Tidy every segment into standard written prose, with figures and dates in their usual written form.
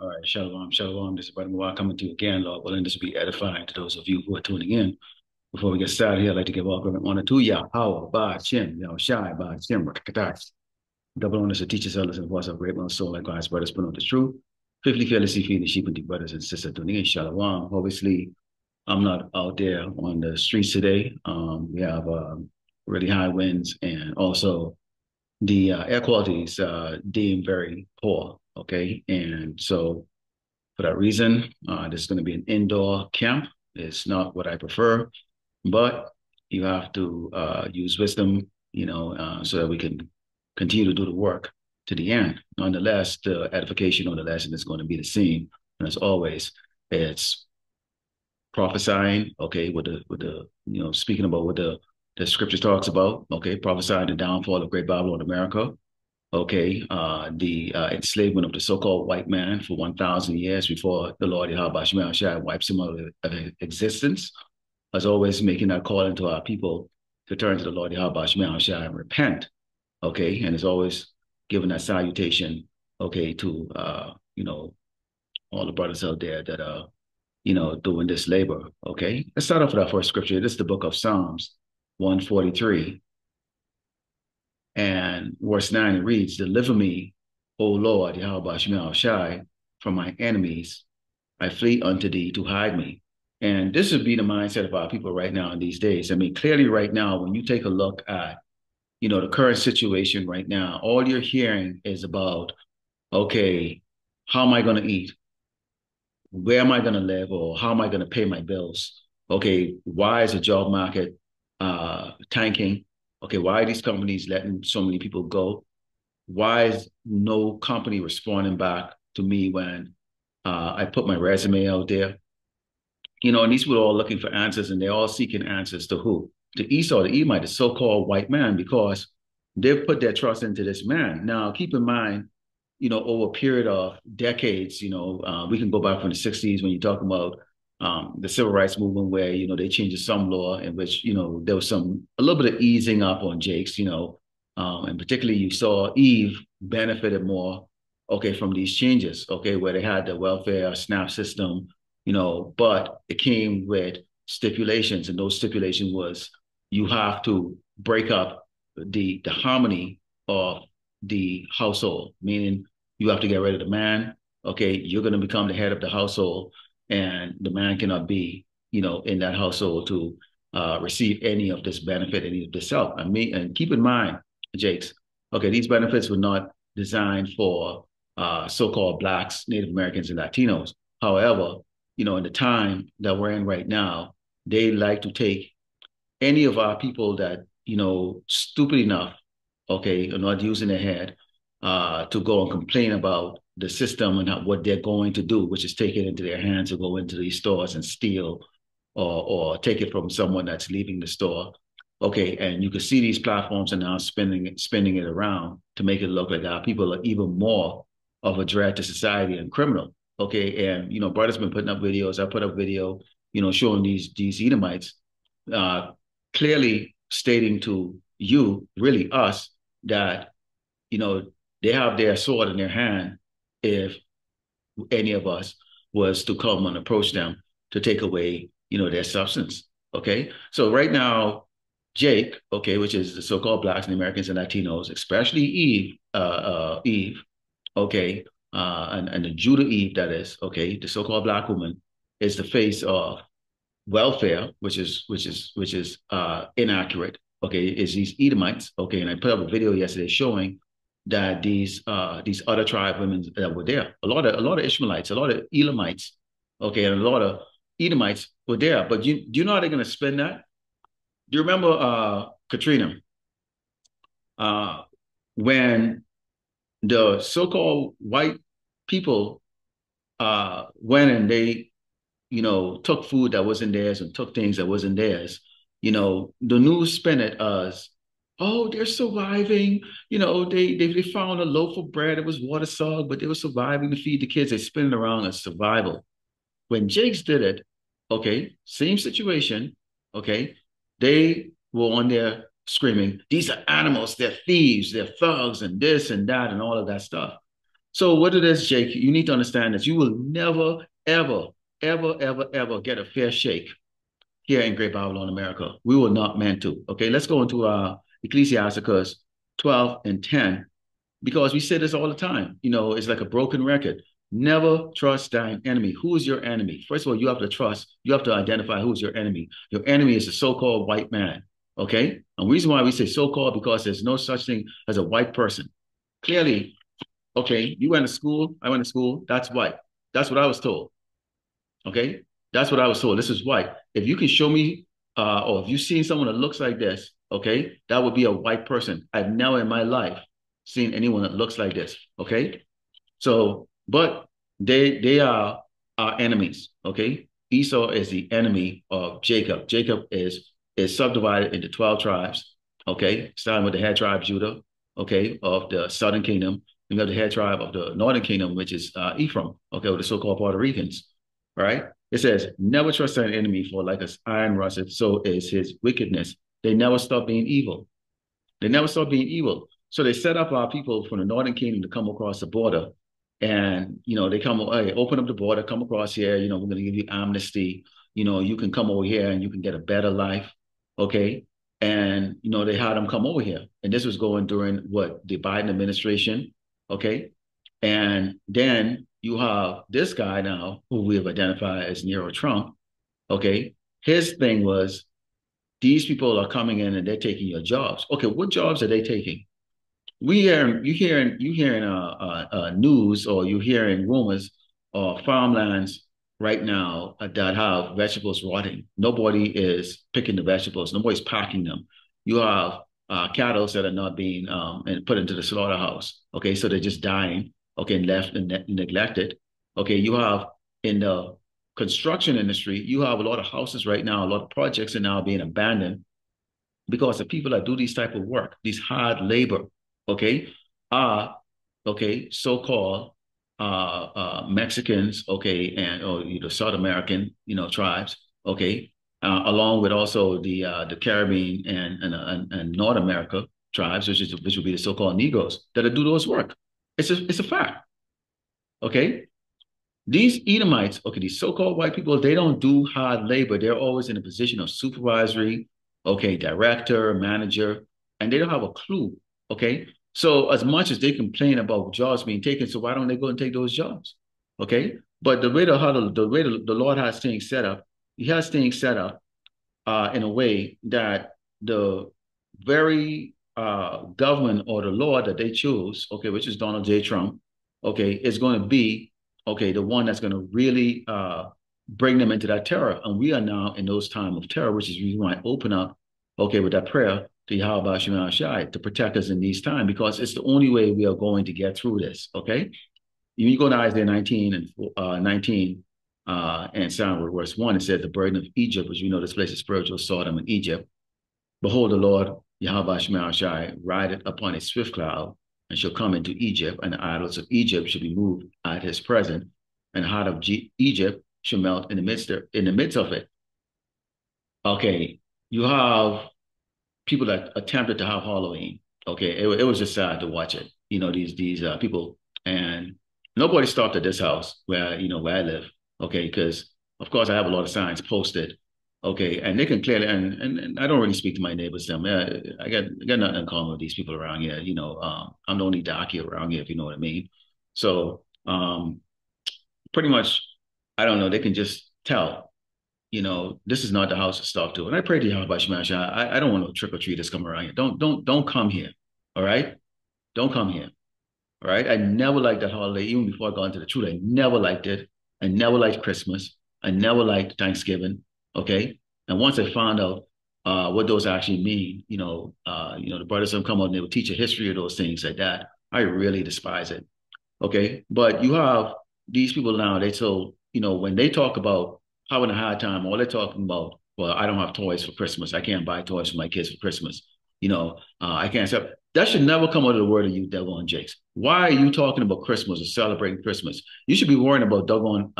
All right, shalom, shalom. This is Brother Mawar coming to you again, Lord willing. This will be edifying to those of you who are tuning in. Before we get started here, I'd like to give all credit and honor to Yah, Power, Ba, Shem, Yah, Shai, Ba, Shem, Rakatash. Double honors to teachers, elders, and voice of great one soul, like God's brothers, put on the truth. Fifthly, fearlessly feeding the sheep and the brothers and sisters tuning in, shalom. Obviously, I'm not out there on the streets today. We have really high winds, and also the air quality is deemed very poor. Okay, and so for that reason, this is going to be an indoor camp. It's not what I prefer, but you have to use wisdom, so that we can continue to do the work to the end. Nonetheless, the edification of the lesson is going to be the same. And as always, it's prophesying, okay, with the speaking about what the scripture talks about, okay, prophesying the downfall of great Babylon America, okay, the enslavement of the so-called white man for 1,000 years before the Lord Yahweh Shai wipes him out of existence, as always making that call into our people to turn to the Lord Yahweh Shai and repent, okay, and it's always giving that salutation, okay, to, all the brothers out there that are, doing this labor, okay. Let's start off with our first scripture. This is the book of Psalms 143. And verse 9, it reads, Deliver me, O Lord, Yahweh Shemel Shai, from my enemies. I flee unto thee to hide me. And this would be the mindset of our people right now in these days. I mean, clearly right now, when you take a look at, the current situation right now, all you're hearing is about, okay, how am I going to eat? Where am I going to live? Or how am I going to pay my bills? Okay, why is the job market tanking? Okay, why are these companies letting so many people go? Why is no company responding back to me when I put my resume out there? And these people are all looking for answers, and they're all seeking answers to who? To Esau, the Edomite, the so-called white man, because they've put their trust into this man. Now, keep in mind, over a period of decades, we can go back from the 60s when you're talking about the civil rights movement where, they changed some law in which, there was a little bit of easing up on Jakes, and particularly you saw Eve benefited more, okay, from these changes, okay, where they had the welfare SNAP system, but it came with stipulations, and those stipulations was you have to break up the harmony of the household, meaning you have to get rid of the man. Okay, you're going to become the head of the household, and the man cannot be, in that household to receive any of this benefit, any of this help. And keep in mind, Jakes, okay, these benefits were not designed for so-called Blacks, Native Americans, and Latinos. However, in the time that we're in right now, they like to take any of our people that, stupid enough, okay, are not using their head to go and complain about the system and what they're going to do, which is take it into their hands to go into these stores and steal or take it from someone that's leaving the store. Okay, and you can see these platforms are now spinning it around to make it look like our people are even more of a threat to society and criminal. Okay, and brother's been putting up videos. I put up video, showing these Edomites clearly stating to you, really us, that they have their sword in their hand if any of us was to come and approach them to take away, their substance. Okay. So right now, Jake, okay, which is the so-called Blacks and Americans and Latinos, especially Eve, okay, and the Judah Eve, that is, okay, the so-called Black woman is the face of welfare, which is inaccurate. Okay, is these Edomites? Okay, and I put up a video yesterday showing that these other tribe women that were there, a lot of Ishmaelites, a lot of Elamites, okay, and a lot of Edomites were there. But do you know how they're going to spend that? Do you remember Katrina? Uh, when the so-called white people went and they took food that wasn't theirs and took things that wasn't theirs, the news spin it as, oh, they're surviving. They found a loaf of bread. It was waterlogged, but they were surviving to feed the kids. They spin it around as survival. When Jakes did it, okay, same situation, okay, they were on there screaming, these are animals, they're thieves, they're thugs, and this and that, and all of that stuff. So what it is, Jake, you need to understand that you will never, ever, ever, ever, ever get a fair shake here in Great Babylon, America. We were not meant to. Okay, let's go into Ecclesiasticus 12 and 10, because we say this all the time. You know, it's like a broken record. Never trust thine enemy. Who is your enemy? First of all, you have to trust, you have to identify who's your enemy. Your enemy is a so-called white man. Okay? And the reason why we say so-called, because there's no such thing as a white person. Clearly, okay, you went to school, I went to school, that's white. That's what I was told. Okay? That's what I was told. This is white. If you can show me, or if you've seen someone that looks like this, okay, that would be a white person. I've never in my life seen anyone that looks like this. Okay? So, but they are our enemies. Okay? Esau is the enemy of Jacob. Jacob is subdivided into 12 tribes. Okay, starting with the head tribe Judah, okay, of the southern kingdom. You have the head tribe of the northern kingdom, which is Ephraim, okay, with the so-called Puerto Ricans. Right? It says, never trust an enemy, for like as iron rusteth, so is his wickedness. They never stop being evil. They never stop being evil. So they set up our people from the northern kingdom to come across the border. And, you know, they come, hey, open up the border, come across here, you know, we're going to give you amnesty. You know, you can come over here and you can get a better life. Okay. And, you know, they had them come over here. And this was going during what? The Biden administration. Okay. And then you have this guy now, who we have identified as Nero Trump. Okay. His thing was, these people are coming in and they're taking your jobs. Okay, what jobs are they taking? You hearing news, or you hearing rumors of farmlands right now that have vegetables rotting. Nobody is picking the vegetables. Nobody's packing them. You have cattle that are not being and put into the slaughterhouse. Okay, so they're just dying. Okay, and left and neglected. Okay, you have in the construction industry, you have a lot of houses right now. A lot of projects are now being abandoned because the people that do these type of work, these hard labor, okay, are okay, so-called Mexicans, okay, and or South American, tribes, okay, along with also the Caribbean and North America tribes, which would be the so-called Negroes that do those work. It's a fact, okay. These Edomites, okay, these so-called white people, they don't do hard labor. They're always in a position of supervisory, okay, director, manager, and they don't have a clue, okay? So as much as they complain about jobs being taken, so why don't they go and take those jobs, okay? But the Lord has things set up, He has things set up in a way that the very government or the law that they choose, okay, which is Donald J. Trump, okay, is going to be, okay, the one that's going to really bring them into that terror. And we are now in those times of terror, which is we might open up, okay, with that prayer to Yahweh Shema Shai to protect us in these times, because it's the only way we are going to get through this, okay? You go to Isaiah 19 and sound with verse 1, it says, the burden of Egypt, which we know this place is spiritual Sodom and Egypt. Behold, the Lord Yahweh Shema Shai rideth upon a swift cloud, and shall come into Egypt, and the idols of Egypt shall be moved at his presence, and the heart of Egypt shall melt in the midst of it. Okay, you have people that attempted to have Halloween. Okay, it was just sad to watch it. These people, and nobody stopped at this house where I live. Okay, because of course I have a lot of signs posted. Okay, and they can clearly, and I don't really speak to my neighbors. Them, I got nothing in common with these people around here. I'm the only darky around here, if you know what I mean. So, pretty much, I don't know. They can just tell. This is not the house to talk to. And I pray to Yahweh Shemash. I don't want no trick or treaters come around here. Don't come here. All right, don't come here. All right. I never liked that holiday, even before I got into the truth. I never liked it. I never liked Christmas. I never liked Thanksgiving. Okay. And once I found out what those actually mean, the brothers will come out and they will teach a history of those things like that. I really despise it. Okay. But you have these people now, when they talk about having a hard time, all they're talking about, well, I don't have toys for Christmas. I can't buy toys for my kids for Christmas. I can't sell. That should never come out of the word of you, doggone Jakes. Why are you talking about Christmas or celebrating Christmas? You should be worrying about doggone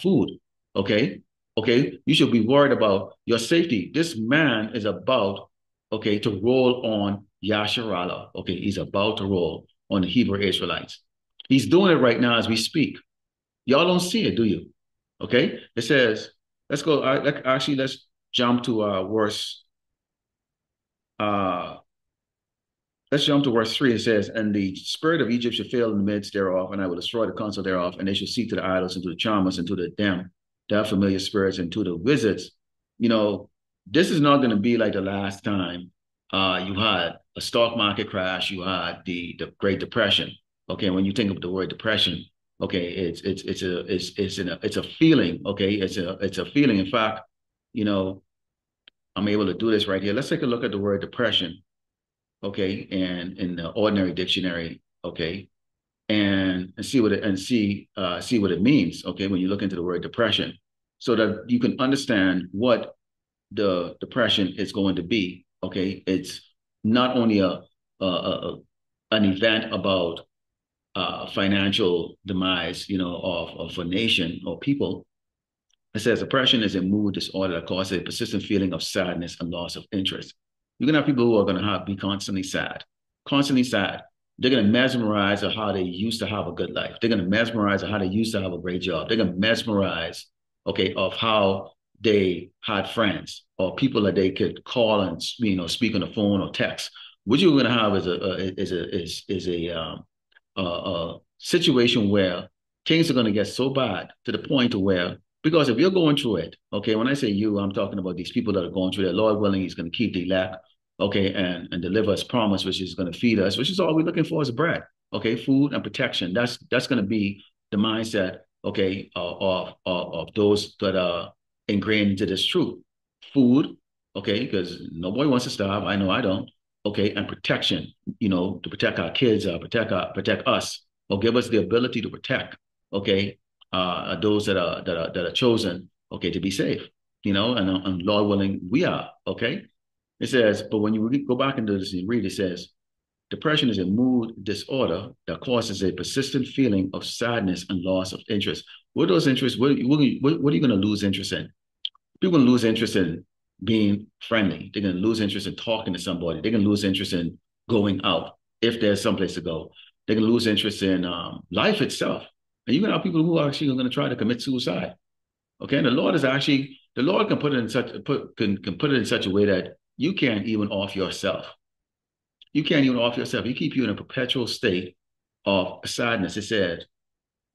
food, okay? Okay, you should be worried about your safety. This man is about, okay, to roll on Yasharallah. Okay, he's about to roll on the Hebrew Israelites. He's doing it right now as we speak. Y'all don't see it, do you? Okay. It says, let's go. Actually, let's jump to verse. Uh, let's jump to verse 3. It says, "And the spirit of Egypt shall fail in the midst thereof, and I will destroy the counsel thereof, and they shall seek to the idols and to the charmers and to the them, their familiar spirits and to the wizards." You know, this is not going to be like the last time you had a stock market crash, you had the Great Depression. Okay, when you think of the word depression, okay, it's a feeling. Okay, it's a feeling. In fact, you know, I'm able to do this right here. Let's take a look at the word depression, okay, and in the ordinary dictionary, okay, and see what it means, okay, when you look into the word depression, so that you can understand what the depression is going to be. Okay, it's not only a an event about financial demise, of a nation or people. It says depression is a mood disorder that causes a persistent feeling of sadness and loss of interest. You're gonna have people who are gonna be constantly sad, constantly sad. They're gonna mesmerize of how they used to have a good life. They're gonna mesmerize of how they used to have a great job. They're gonna mesmerize, okay, of how they had friends or people that they could call and speak on the phone or text. What you're gonna have is a situation where things are going to get so bad to the point to where, because if you're going through it, okay, when I say you, I'm talking about these people that are going through it. Lord willing, He's going to keep the elect, okay, and deliver His promise, which is going to feed us, which is all we're looking for is bread, okay, food and protection. That's going to be the mindset, okay, of those that are ingrained into this truth. Food, okay, because nobody wants to starve. I know I don't. Okay, and protection, to protect our kids, protect us, or give us the ability to protect, okay, those that are chosen, okay, to be safe, and Lord willing, we are, okay. It says, but when you go back into this and read, it says, depression is a mood disorder that causes a persistent feeling of sadness and loss of interest. What are those interests? What are you going to lose interest in? People can lose interest in being friendly. They're going to lose interest in talking to somebody. They're going to lose interest in going out if there's someplace to go. They're going to lose interest in life itself. And you're going to have people who are actually going to try to commit suicide. Okay, and the Lord can put it in can put it in such a way that you can't even off yourself. You can't even off yourself. He keep you in a perpetual state of sadness. It says,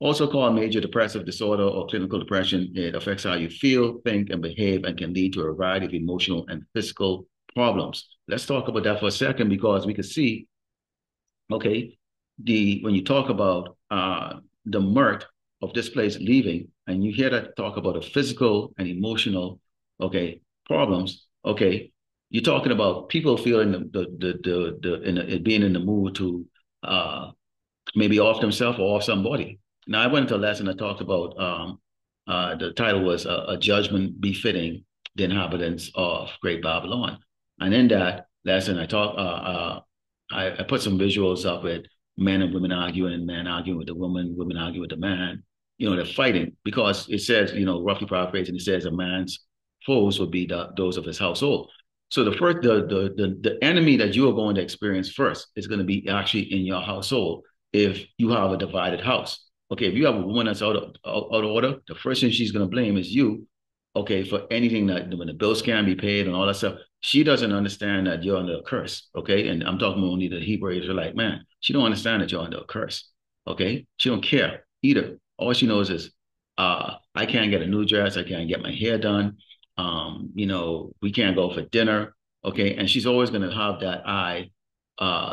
also called major depressive disorder or clinical depression, it affects how you feel, think, and behave, and can lead to a variety of emotional and physical problems. Let's talk about that for a second because we can see, okay, when you talk about the mirth of this place leaving, and you hear that talk about the physical and emotional, okay, problems, okay, you're talking about people feeling being in the mood to maybe off themselves or off somebody. Now, I went into a lesson that talked about the title was a judgment befitting the inhabitants of Great Babylon. And in that lesson, I put some visuals up with men and women arguing, men arguing with the woman, women arguing with the man. They're fighting because it says, roughly paraphrasing, it says a man's foes would be those of his household. So the enemy that you are going to experience first is going to be actually in your household if you have a divided house. Okay, if you have a woman that's out of order, the first thing she's going to blame is you, okay, for anything that when the bills can't be paid and all that stuff. She doesn't understand that you're under a curse, okay? And I'm talking only the Hebrew Israelite man. She don't understand that you're under a curse, okay? She don't care either. All she knows is, I can't get a new dress. I can't get my hair done. We can't go for dinner, okay? And she's always going to have that eye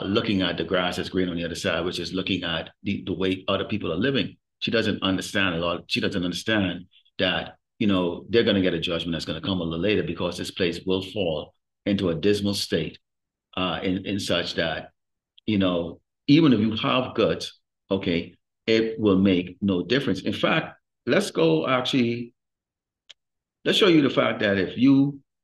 looking at the grass that's green on the other side, which is looking at the way other people are living. She doesn't understand a lot. She doesn't understand that, they're going to get a judgment that's going to come a little later because this place will fall into a dismal state in such that, even if you have goods, okay, it will make no difference. In fact, let's show you the fact that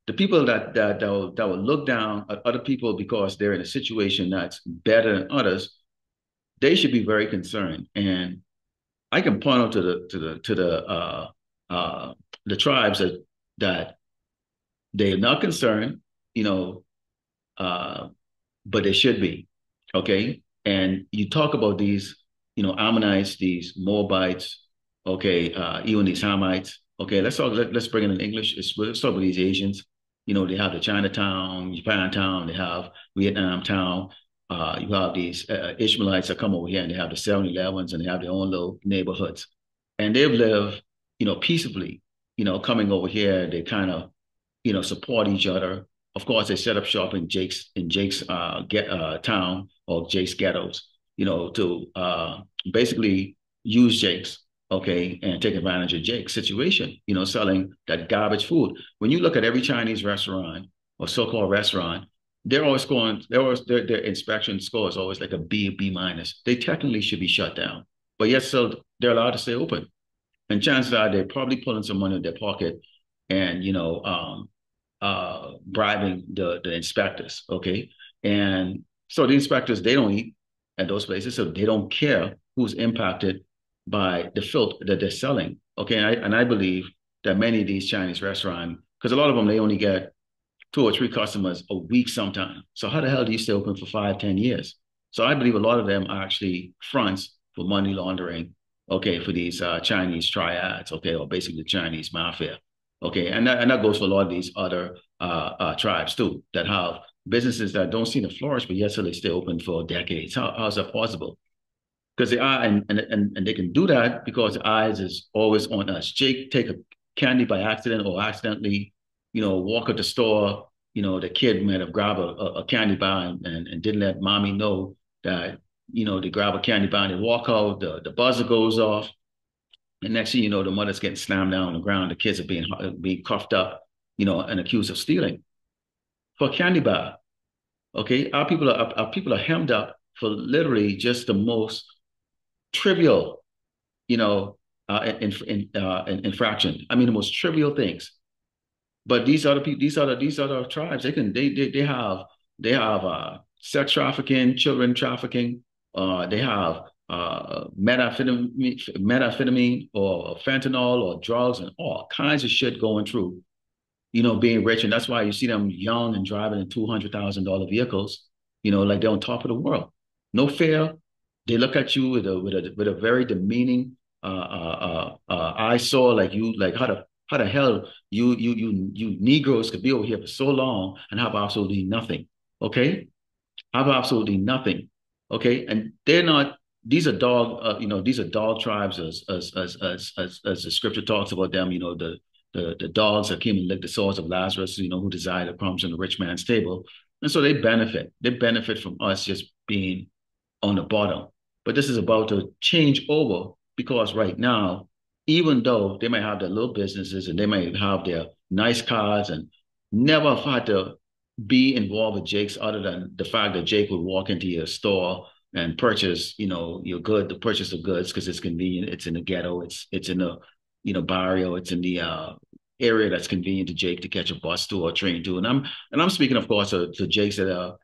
the people that will look down at other people because they're in a situation that's better than others, they should be very concerned. And I can point out to the tribes that they are not concerned, you know, but they should be. Okay. And you talk about these Ammonites, these Moabites, okay, even these Hamites. Okay, let's bring it in English. Let's talk about these Asians. They have the Chinatown, Japantown, they have Vietnam Town. You have these Ishmaelites that come over here and they have the 7-Elevens and they have their own little neighborhoods. And they've lived, peaceably, coming over here. They kind of, support each other. Of course, they set up shop in Jake's town or Jake's ghettos, to basically use Jake's, okay, and take advantage of Jake's situation, selling that garbage food. When you look at every Chinese restaurant or so-called restaurant, their inspection score is always like a B, B minus. They technically should be shut down, but yet still they're allowed to stay open. And chances are they're probably pulling some money in their pocket and bribing the inspectors. Okay, and so the inspectors, they don't eat at those places, so they don't care who's impacted by the filth that they're selling. Okay, and I believe that many of these Chinese restaurants, because a lot of them, they only get 2 or 3 customers a week sometimes. So how the hell do you stay open for 5, 10 years? So I believe a lot of them are actually fronts for money laundering. Okay, for these Chinese triads. Okay, or basically the Chinese mafia. Okay, and that goes for a lot of these other tribes too that have businesses that don't seem to flourish, but yet so they stay open for decades. How is that possible? Because they are, and they can do that because the eyes is always on us. Jake take a candy by accident or accidentally, walk at the store. The kid might have grabbed a candy bar and didn't let mommy know that, they grab a candy bar and they walk out. The buzzer goes off, and next thing you know, the mother's getting slammed down on the ground. The kids are being cuffed up, and accused of stealing for a candy bar. Okay, our people are hemmed up for literally just the most trivial, infraction. I mean, the most trivial things. But these other people, these other tribes, they have sex trafficking, children trafficking. They have methamphetamine or fentanyl or drugs and all kinds of shit going through, being rich. And that's why you see them young and driving in $200,000 vehicles, like they're on top of the world. No fear. They look at you with a very demeaning eyesore, like how the hell you Negroes could be over here for so long and have absolutely nothing. Okay, have absolutely nothing. Okay, and they're not. These are dog tribes, as the scripture talks about them. The dogs that came and licked the sores of Lazarus, who desired the crumbs on the rich man's table. And so they benefit. They benefit from us just being on the bottom. But this is about to change over because right now, even though they might have their little businesses and they might have their nice cars and never had to be involved with Jake's other than the fact that Jake would walk into your store and purchase, the purchase of goods because it's convenient. It's in the ghetto. It's in the, barrio. It's in the area that's convenient to Jake to catch a bus to or a train to. And I'm speaking, of course, to Jakes that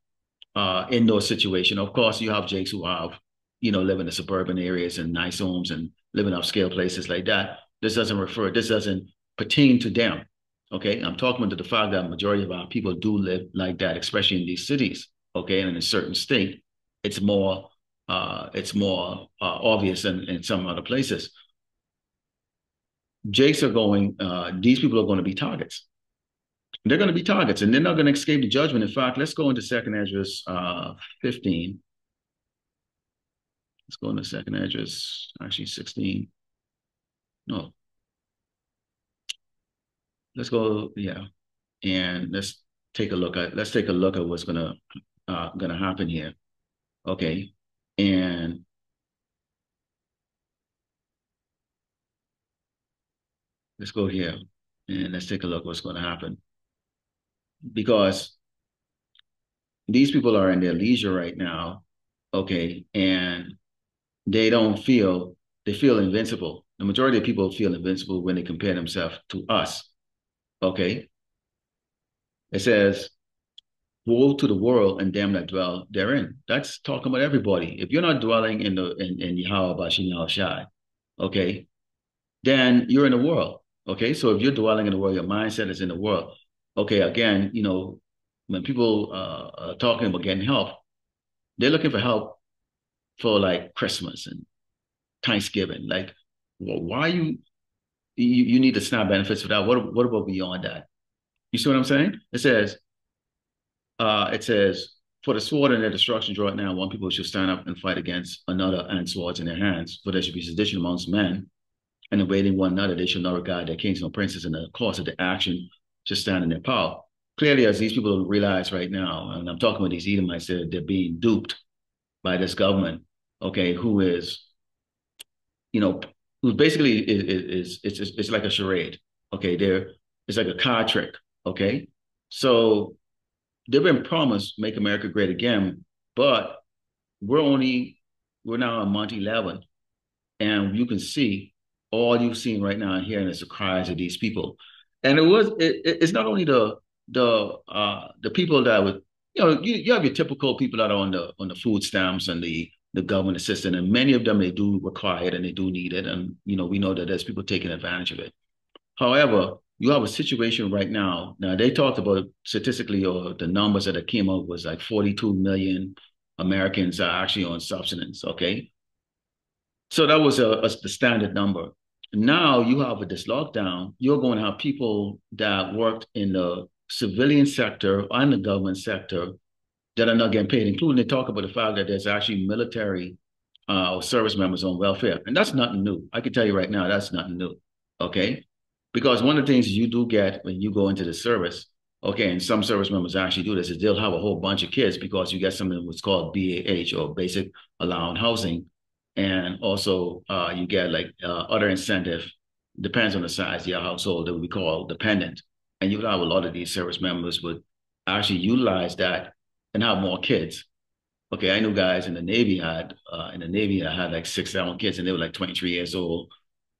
are in those situations. Of course, you have Jakes who have, live in the suburban areas and nice homes and live in upscale places like that. This doesn't pertain to them. Okay. I'm talking about the fact that majority of our people do live like that, especially in these cities. Okay. And in a certain state, it's more obvious than in some other places. These people are going to be targets. They're going to be targets and they're not going to escape the judgment. In fact, let's go into 2nd Esdras 15. Let's go into 2nd Esdras, actually 16. No. Let's go, yeah. And let's take a look at what's gonna happen here. Okay. And let's go here and let's take a look what's gonna happen. Because these people are in their leisure right now, okay, and they feel invincible. The majority of people feel invincible when they compare themselves to us. Okay. It says, woe to the world and them that dwell therein. That's talking about everybody. If you're not dwelling in Yahweh Bashim Yahushai, okay, then you're in the world. Okay. So if you're dwelling in the world, your mindset is in the world. Okay, again, when people are talking about getting help, they're looking for help for like Christmas and Thanksgiving. Like, well, why you need the SNAP benefits for that? What about beyond that? You see what I'm saying? It says, for the sword and their destruction draw it now, one people should stand up and fight against another and swords in their hands, for there should be sedition amongst men, and awaiting one another, they shall not regard their kings nor princes, and the course of the action should stand in their power. Clearly, as these people realize right now, and I'm talking about these Edomites, they're being duped by this government, okay, who is, you know, who basically it's like a charade, okay? It's like a card trick, okay? So they've been promised make America great again, but we're now on month 11, and you can see all you've seen right now and hearing is the cries of these people. And it's not only the people that would, you have your typical people that are on the food stamps and the government assistance, and many of them they do require it and they do need it, and we know that there's people taking advantage of it. However, you have a situation right now. Now they talked about statistically, or the numbers that came up was like 42 million Americans are actually on subsistence. Okay, so that was the standard number. Now you have with this lockdown, you're going to have people that worked in the civilian sector and the government sector that are not getting paid, including they talk about the fact that there's actually military or service members on welfare. And that's nothing new. I can tell you right now, that's nothing new. Okay. Because one of the things you do get when you go into the service, okay, and some service members actually do this, is they'll have a whole bunch of kids because you get something what's called BAH, or basic allowance housing. And also you get like other incentive, depends on the size of your household, that would be called dependent. And you have a lot of these service members would actually utilize that and have more kids. Okay, I knew guys in the Navy I had like 6, 7 kids, and they were like 23 years old,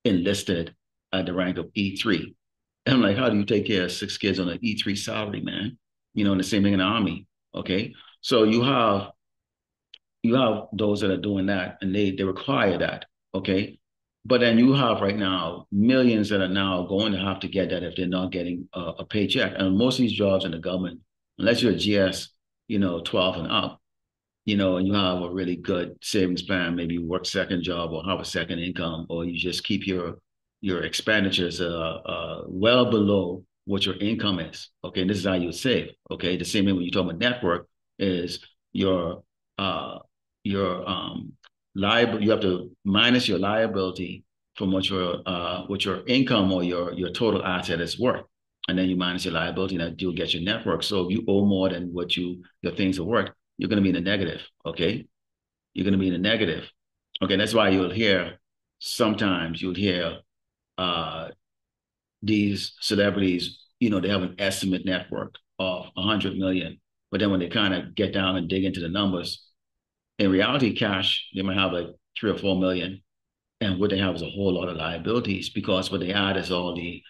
enlisted at the rank of E3. And I'm like, how do you take care of 6 kids on an E3 salary, man? And the same thing in the Army. Okay, so you have those that are doing that, and they require that. Okay, but then you have right now millions that are now going to have to get that if they're not getting a paycheck. And most of these jobs in the government, unless you're a GS, 12 and up, and you have a really good savings plan, maybe you work second job or have a second income, or you just keep your expenditures well below what your income is. Okay, and this is how you save. Okay, the same way when you talk about network is uh your liable, you have to minus your liability from what your income or your total asset is worth. And then you minus your liability, and that you'll get your network. So if you owe more than what your things are worth, you're going to be in the negative. Okay, you're going to be in the negative. Okay, that's why sometimes you'll hear these celebrities, they have an estimate network of 100 million, but then when they kind of get down and dig into the numbers, in reality, cash, they might have like 3 or 4 million, and what they have is a whole lot of liabilities, because what they add is all the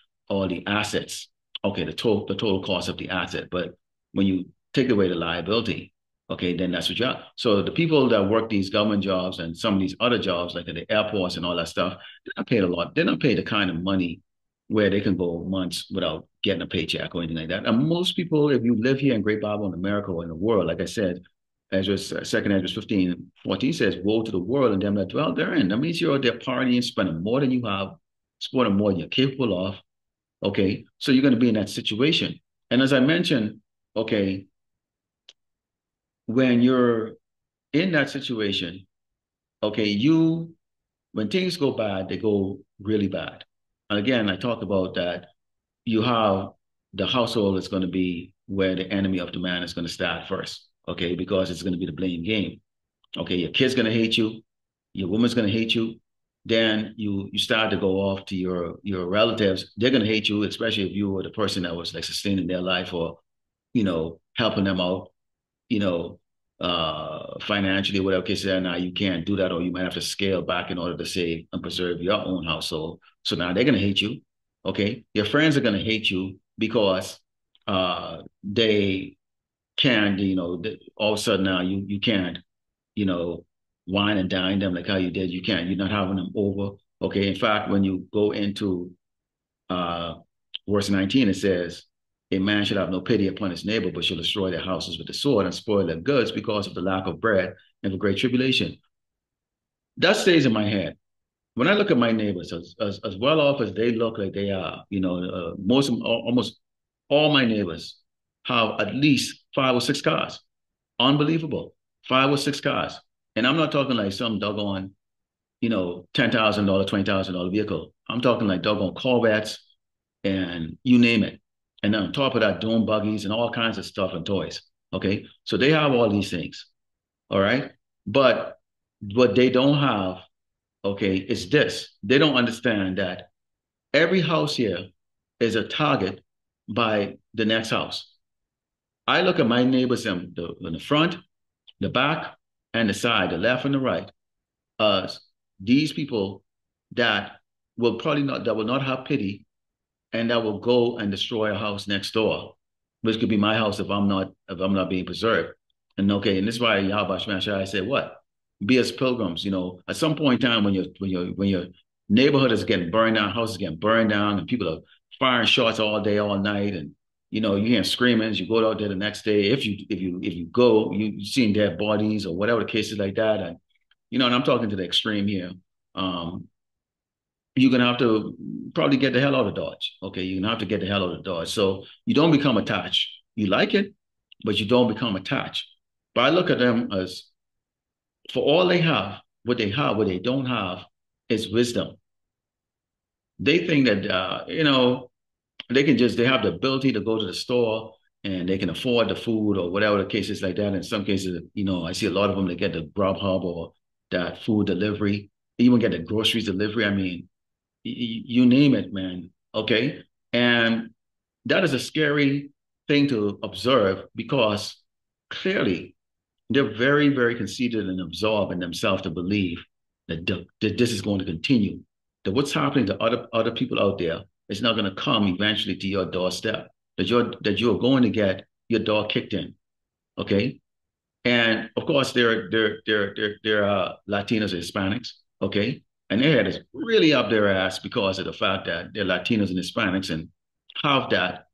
assets. Okay, the total cost of the asset. But when you take away the liability, okay, then that's what you have. So the people that work these government jobs and some of these other jobs, like at the airports and all that stuff, they're not paid a lot. They're not paid the kind of money where they can go months without getting a paycheck or anything like that. And most people, if you live here in Great Bible in America or in the world, like I said, second Ezra 15:14 says, woe to the world and them that dwell therein. That means you're out there partying, spending more than you have, spending more than you're capable of. Okay, so you're going to be in that situation. And as I mentioned, okay, when you're in that situation, okay, when things go bad, they go really bad. And again, I talked about that you have the household is going to be where the enemy of the man is going to start first, okay, because it's going to be the blame game. Okay, your kid's going to hate you, your woman's going to hate you. Then you start to go off to your relatives. They're going to hate you, especially if you were the person that was like sustaining their life, or helping them out, financially, whatever case is. Now you can't do that, or you might have to scale back in order to save and preserve your own household. So now they're going to hate you. Okay, your friends are going to hate you because they can't, all of a sudden now you can't, you know, wine and dine them like how you did. You can't. You're not having them over. Okay. In fact, when you go into uh, verse 19, it says, a man should have no pity upon his neighbor, but shall destroy their houses with the sword and spoil their goods because of the lack of bread and for great tribulation. That stays in my head. when I look at my neighbors, as well off as they look like they are, most of almost all my neighbors have at least 5 or 6 cars. Unbelievable. 5 or 6 cars. And I'm not talking like some doggone, $10,000, $20,000 vehicle. I'm talking like doggone Corvettes and you name it. And then on top of that, dome buggies and all kinds of stuff and toys. Okay. So they have all these things. All right. But what they don't have, okay, is this. They don't understand that every house here is a target by the next house. I look at my neighbors in the front, the back, and the side, the left and the right, as these people that that will not have pity and that will go and destroy a house next door, which could be my house if I'm not being preserved. And okay, and this is why Yahweh Shemashai said what? Be as pilgrims, at some point in time when your neighborhood is getting burned down, houses getting burned down, and people are firing shots all day, all night, and you hear screamings, you go out there the next day. If you go, you seeing dead bodies or whatever the case is like that. And I'm talking to the extreme here. Um, you're gonna have to probably get the hell out of Dodge. Okay, you're gonna have to get the hell out of Dodge. So you don't become attached. You like it, but you don't become attached. But I look at them as for all they have, what they don't have is wisdom. They think that they have the ability to go to the store and they can afford the food or whatever the case is like that. In some cases, I see a lot of them that get the Grubhub or that food delivery, even get the groceries delivery. I mean, you name it, man. Okay. And that is a scary thing to observe because clearly they're very, very conceited and absorbed in themselves to believe that this is going to continue. That what's happening to other people out there is not going to come eventually to your doorstep. That you're going to get your door kicked in. Okay. And of course, there are Latinos and Hispanics, okay? And their head is really up their ass because of the fact that they're Latinos and Hispanics and have that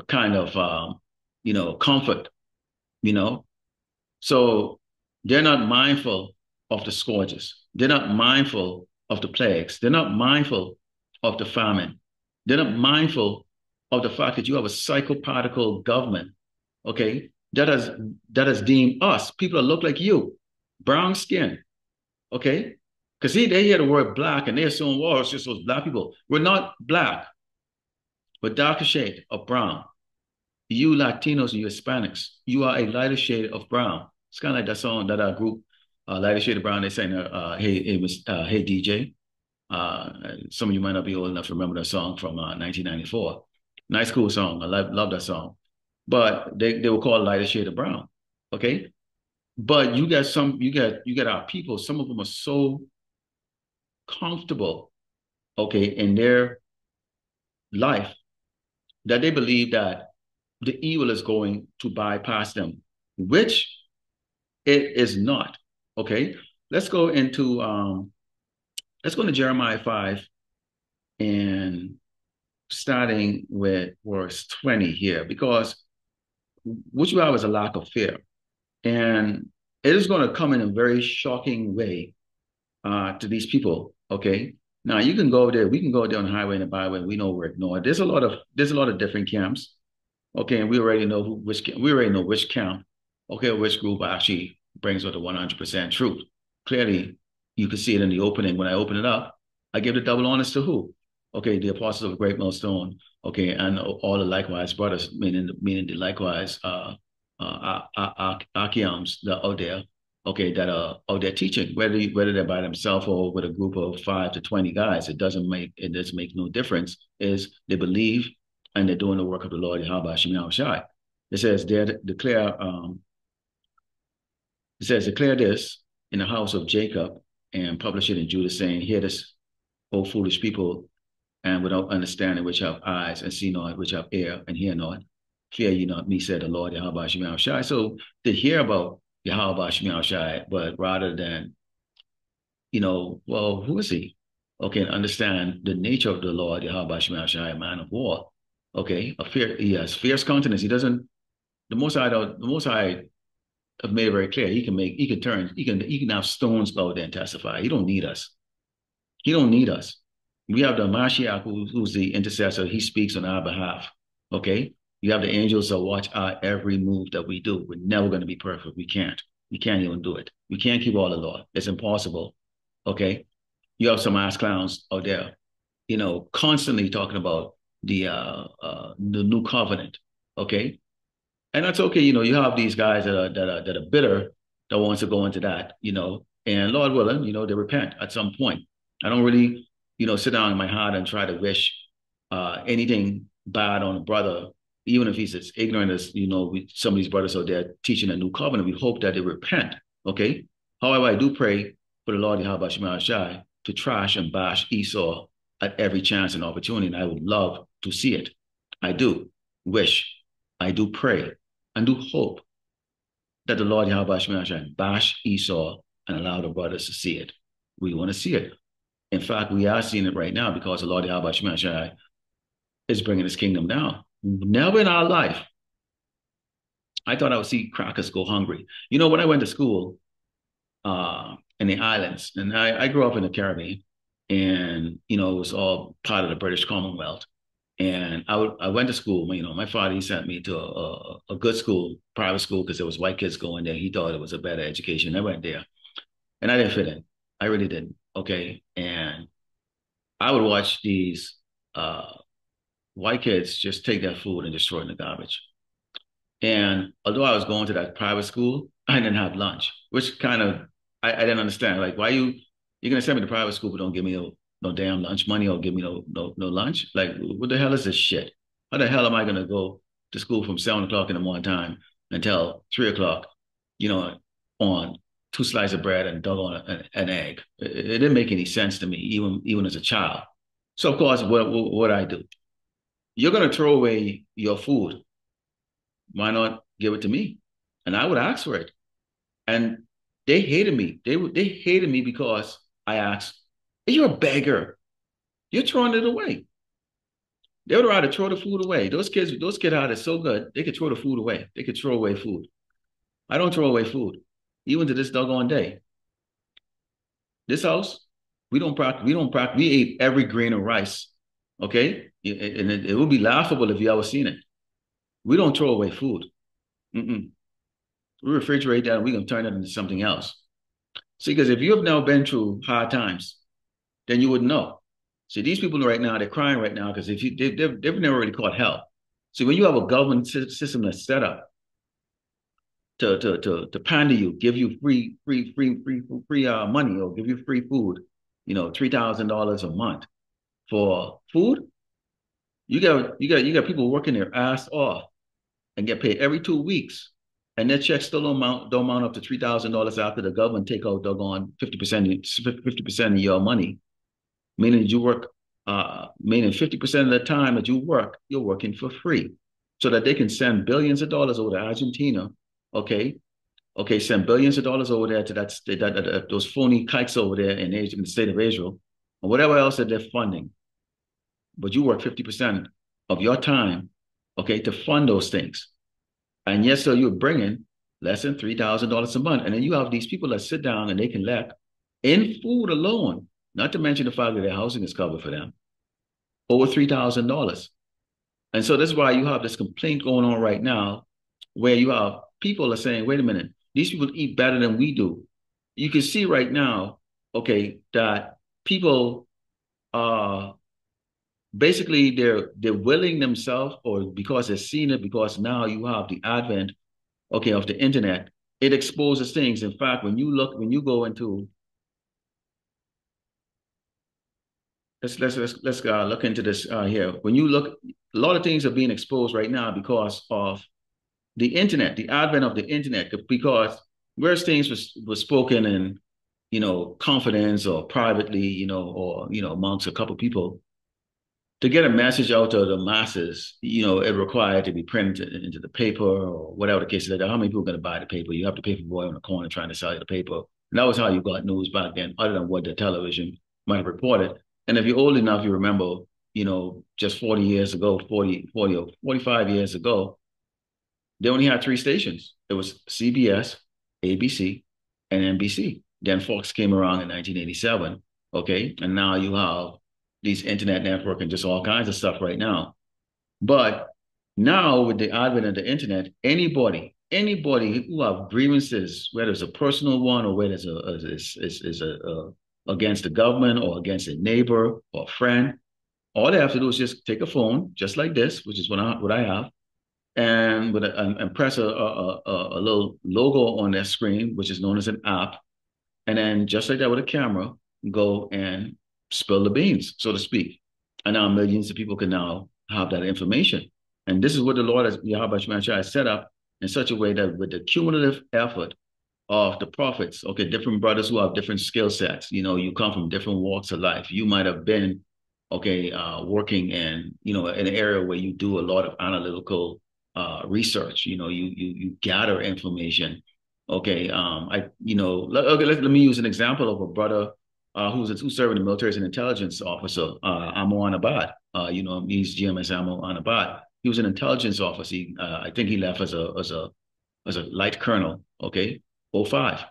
kind of, comfort, you know? So they're not mindful of the scourges. They're not mindful of the plagues. They're not mindful of the famine. They're not mindful of the fact that you have a psychopathical government, okay? That has deemed us people that look like you, brown skin, okay? Because they hear the word black and they assume, well, it's just those black people. We're not black, we're darker shade of brown. You Latinos and you Hispanics, you are a lighter shade of brown. It's kind of like that song that our group, lighter shade of brown, they sang, hey, it was, hey DJ. Some of you might not be old enough to remember that song from 1994. Nice, cool song. I love that song. But they will call it lighter shade of brown. Okay. But you got our people, some of them are so comfortable, okay, in their life that they believe that the evil is going to bypass them, which it is not. Okay. Let's go into Jeremiah 5 and starting with verse 20 here, because what you have is a lack of fear. And it is going to come in a very shocking way to these people. Okay. Now you can go there. We can go there on the highway and the byway. We know we're ignored. There's a lot of different camps. Okay, and we already know which camp. Okay, which group actually brings out the 100% truth. Clearly, you can see it in the opening. When I open it up, I give the double honors to who? Okay, the apostles of the great millstone. Okay, and all the likewise brothers, meaning the likewise Akiams that are out there, okay, that are out there teaching, whether they're by themselves or with a group of 5 to 20 guys, it doesn't make no difference. Is they believe and they're doing the work of the Lord Yahweh Shem Shai. It says declare this in the house of Jacob and publish it in Judah, saying, hear this, O foolish people, and without understanding, which have eyes and see not, which have ear and hear not. Fear ye not me, said the Lord Yahweh Shem Shai. So to hear about Yahweh Shem Shai, but rather than, well, who is he? Okay, and understand the nature of the Lord Yahweh Shem Shai, a man of war. Okay, he has fierce countenance. He doesn't. The Most High have made it very clear. He can have stones go out there and testify. He don't need us. He don't need us. We have the Mashiach who's the intercessor. He speaks on our behalf. Okay. You have the angels that watch our every move that we do. We're never going to be perfect. We can't. We can't even do it. We can't keep all the law. It's impossible. Okay. You have some ass clowns out there, constantly talking about the new covenant. Okay. And that's okay. You have these guys that are bitter that wants to go into that, and Lord willing, they repent at some point. I don't really, sit down in my heart and try to wish anything bad on a brother, even if he's as ignorant as, some of these brothers out there teaching a new covenant. We hope that they repent. Okay. However, I do pray for the Lord Yahweh Shema Shai to trash and bash Esau at every chance and opportunity. And I would love to see it. I do wish, I do pray, and do hope that the Lord Yahweh Shema Shai bash Esau and allow the brothers to see it. We want to see it. In fact, we are seeing it right now because the Lord Yahweh Shema Shai is bringing his kingdom down. Never in our life, I thought I would see crackers go hungry. When I went to school in the islands, and I grew up in the Caribbean, and, it was all part of the British Commonwealth. And I went to school. My father, he sent me to a good school, private school, because there was white kids going there. He thought it was a better education. I went there, and I didn't fit in. I really didn't. Okay, and I would watch these white kids just take their food and just throw it in the garbage. And although I was going to that private school, I didn't have lunch, which kind of I didn't understand. Like, why you're gonna send me to private school but don't give me no damn lunch money or give me no lunch? Like, what the hell is this shit? How the hell am I gonna go to school from 7 o'clock in the morning time until 3 o'clock, on two slices of bread and doggone an egg? It didn't make any sense to me, even as a child. So of course, what I do? You're gonna throw away your food. Why not give it to me? And I would ask for it. And they hated me. They hated me because I asked, "You're a beggar. You're throwing it away." They would rather throw the food away. Those kids out are so good, they could throw the food away. They could throw away food. I don't throw away food, even to this doggone day. This house, we ate every grain of rice. Okay? And it would be laughable if you ever seen it. We don't throw away food. Mm-mm. We refrigerate that and we're going to turn it into something else. See, because if you have now been through hard times, then you would know. See, these people right now, they're crying right now because they've never really caught hell. See, when you have a government system that's set up to pander you, give you free money or give you free food, $3,000 a month for food, you got people working their ass off and get paid every 2 weeks. And their checks still don't mount up to $3,000 after the government take out doggone 50% of your money, meaning you work, meaning 50% of the time that you work, you're working for free, so that they can send billions of dollars over to Argentina. Okay, send billions of dollars over there to those phony kikes over there in the state of Israel, or whatever else that they're funding. But you work 50% of your time, okay, to fund those things. And yes, so you're bringing less than $3,000 a month. And then you have these people that sit down and they can let in food alone, not to mention the fact that their housing is covered for them, over $3,000. And so that's why you have this complaint going on right now where you have people are saying, wait a minute, these people eat better than we do. You can see right now, okay, that people are basically they're willing themselves, or because they're seeing it, because now you have the advent, okay, of the internet. It exposes things. In fact, when you go into let's look into this here. When you look, a lot of things are being exposed right now because of the internet, the advent of the internet. Because whereas things was spoken in, confidence or privately, or amongst a couple of people, to get a message out to the masses, it required to be printed into the paper or whatever the case is. Like, how many people are going to buy the paper? You have the paper boy on the corner trying to sell you the paper. And that was how you got news back then, other than what the television might have reported. And if you're old enough, you remember, just 40 years ago, 40 or 45 years ago, they only had three stations. It was CBS, ABC, and NBC. Then Fox came around in 1987. Okay. And now you have these internet network and just all kinds of stuff right now. But now with the advent of the internet, anybody who have grievances, whether it's a personal one or whether it's against the government or against a neighbor or a friend, all they have to do is just take a phone, just like this, which is what I have, and press a little logo on their screen, which is known as an app, and then just like that with a camera, go and spill the beans, so to speak. And now millions of people can now have that information. And this is what the Lord has, Yahweh Shemashai, has set up in such a way that with the cumulative effort of the prophets, okay, different brothers who have different skill sets. You know, you come from different walks of life. You might have been, okay, working in, in an area where you do a lot of analytical research. You know, you gather information. Okay, okay, let me use an example of a brother who's serving the military as an intelligence officer, Amo Anabad. He's GMS Amo Anabad. He was an intelligence officer. I think he left as a light colonel. Okay, '05.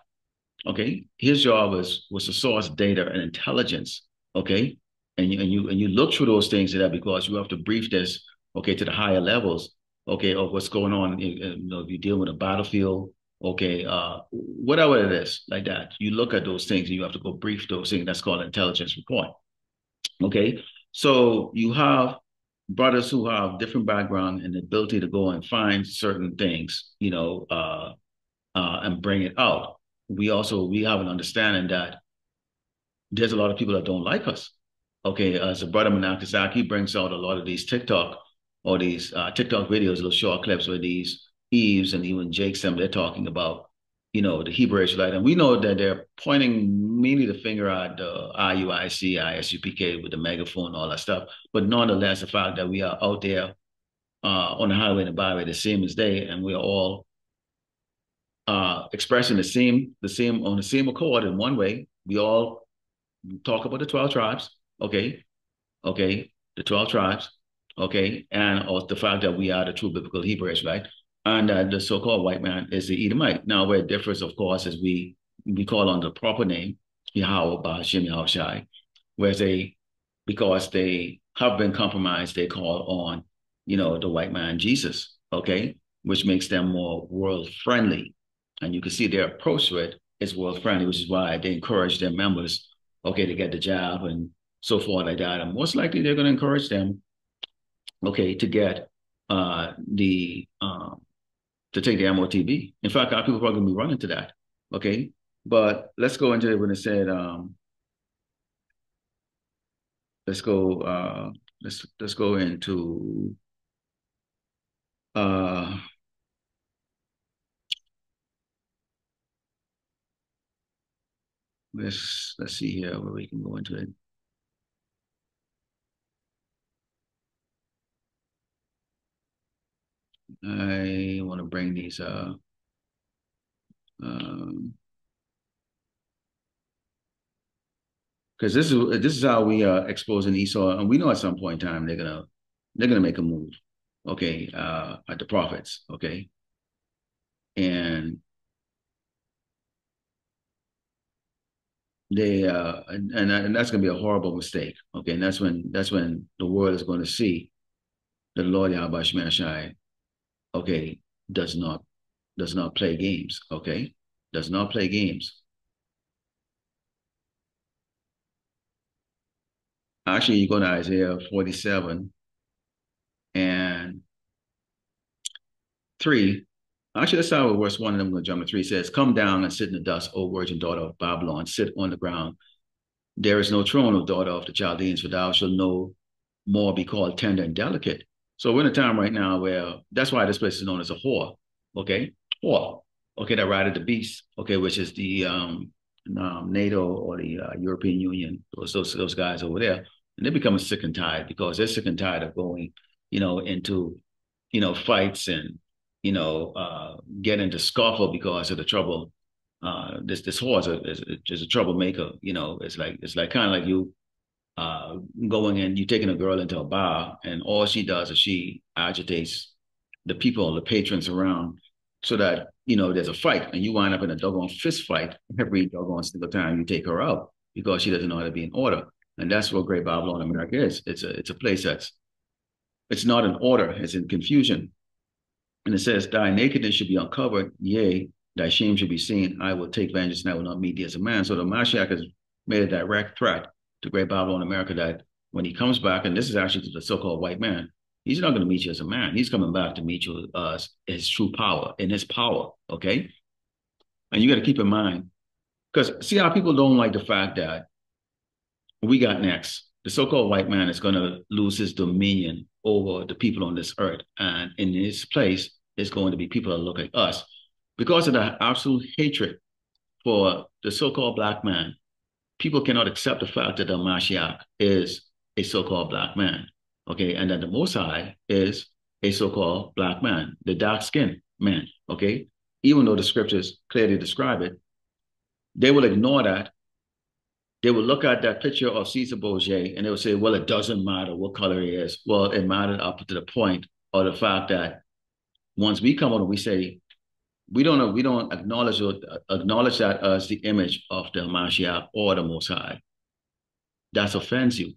Okay, his job was to source data and intelligence. Okay, and you look through those things that because you have to brief this, okay, to the higher levels, okay, of what's going on. If you deal with a battlefield, okay, whatever it is, like that, you look at those things and you have to go brief those things. That's called intelligence report. Okay, so you have brothers who have different background and the ability to go and find certain things, and bring it out. We have an understanding that there's a lot of people that don't like us. Okay, as a brother Manakazaki, he brings out a lot of these TikTok or these TikTok videos, little short clips where these Eves and even Jakes them, they're talking about, the Hebrew Israelite. And we know that they're pointing mainly the finger at the IUIC, ISUPK with the megaphone, all that stuff. But nonetheless, the fact that we are out there on the highway and the byway the same as they, and we are all expressing the same on the same accord in one way. We all talk about the 12 tribes, okay, okay, the 12 tribes, okay, and also the fact that we are the true biblical Hebrews, right? And the so-called white man is the Edomite. Now, where it differs, of course, is we call on the proper name, Yahweh Ba'ashem Yahushai, whereas because they have been compromised, they call on, the white man Jesus, okay, which makes them more world friendly. And you can see their approach to it is world friendly, which is why they encourage their members, okay, to get the job and so forth like that. And most likely they're going to encourage them, okay, to get the to take the MOTB. In fact, our people are probably going to be running to that, okay. But let's go into it when it said, let's go let's go into let's see here where we can go into it. I want to bring these because this is how we exposing Esau, and we know at some point in time they're gonna make a move, okay, at the prophets, okay, and they and that's gonna be a horrible mistake, okay, and that's when the world is going to see that the Lord Yahweh Shemashai, okay, does not play games, okay, does not play games. Actually, you go to Isaiah 47 and 3. Actually, let's start with verse 1, and I'm going to jump to 3. It says, "Come down and sit in the dust, O virgin daughter of Babylon, sit on the ground. There is no throne, O daughter of the Chaldeans, for thou shalt no more be called tender and delicate." So we're in a time right now where that's why this place is known as a whore, okay? Whore, okay, that rided the beast, okay, which is the NATO or the European Union, those guys over there. And they're becoming sick and tired because they're sick and tired of going, into, fights and, get into scuffle because of the trouble. This horse is a troublemaker. It's like kind of like you going and you taking a girl into a bar, and all she does is she agitates the people, the patrons around, so that there's a fight, and you wind up in a doggone fist fight every doggone single time you take her out. because she doesn't know how to be in order. And that's what Great Babylon America is. It's a place it's not in order, it's in confusion. And it says, thy nakedness should be uncovered, yea, thy shame should be seen. I will take vengeance and I will not meet thee as a man. So the Mashiach has made a direct threat to Great Babylon America that when he comes back, and this is actually to the so-called white man, he's not going to meet you as a man. He's coming back to meet you as his true power, in his power, okay? And you got to keep in mind, because see how people don't like the fact that we got next. The so-called white man is going to lose his dominion over the people on this earth. And in his place is going to be people that look like us. Because of the absolute hatred for the so-called black man, people cannot accept the fact that the Mashiach is a so-called black man. Okay. And that the Most High is a so-called black man, the dark-skinned man. Okay. Even though the scriptures clearly describe it, they will ignore that. They will look at that picture of Caesar Borgia and they will say, well, it doesn't matter what color he is. Well, it mattered up to the point of the fact that once we come on and we say, we don't acknowledge that as the image of the Mashiach or the Most High. That offends you.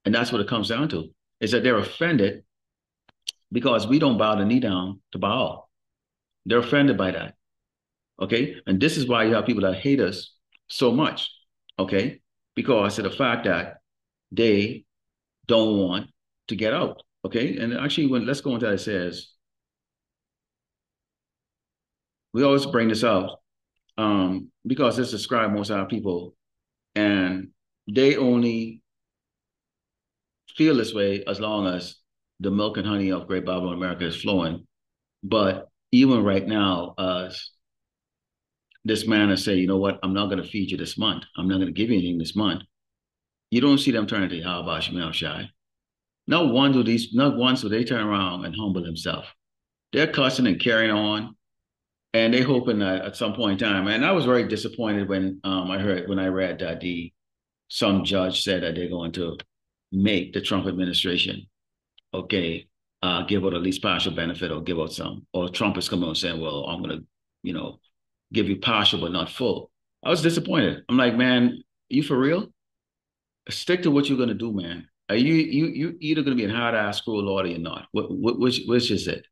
And that's what it comes down to, is that they're offended because we don't bow the knee down to Baal. They're offended by that. Okay? And this is why you have people that hate us so much. Okay, because of the fact that they don't want to get out. Okay, and actually, let's go into that. It says we always bring this up because this describes most of our people, and they only feel this way as long as the milk and honey of Great Babylon America is flowing. But even right now, as this man will say, you know what, I'm not going to feed you this month. I'm not going to give you anything this month. You don't see them turn to Yahweh Shemel Shai. Not once do they turn around and humble themselves. They're cussing and carrying on, and they hoping that at some point in time. And I was very disappointed when I read that some judge said that they're going to make the Trump administration, give out at least partial benefit or give out some. Or Trump is coming out saying, well, I'm going to, give you partial but not full. I was disappointed. I'm like, man, you for real? Stick to what you're going to do, man. Are you either going to be a hard ass screw lord or you're not? Which is it?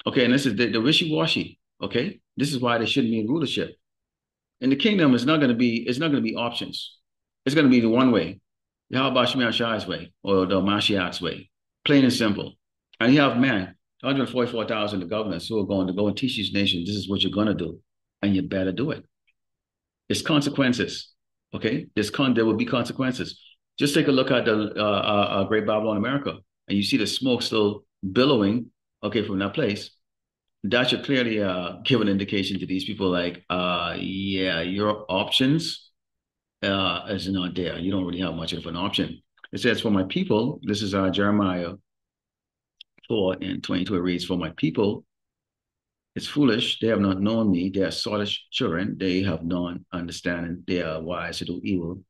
Okay, and this is the wishy-washy. Okay, this is why they shouldn't be in rulership. In the kingdom, it's not going to be options. It's going to be the one way, the Yahweh Shemel Shai's way or the Mashiach's way, plain and simple. And you have 144,000 governors who are going to go and teach these nations. This is what you're going to do, and you better do it. It's consequences. Okay, there will be consequences. Just take a look at the Great Babylon America, and you see the smoke still billowing. Okay, from that place, that should clearly give an indication to these people, like, yeah, your options is not there. You don't really have much of an option. It says, "For my people," this is Jeremiah 4:22. It reads, "For my people, it's foolish. They have not known me. They are sottish children. They have none understanding. They are wise to do evil,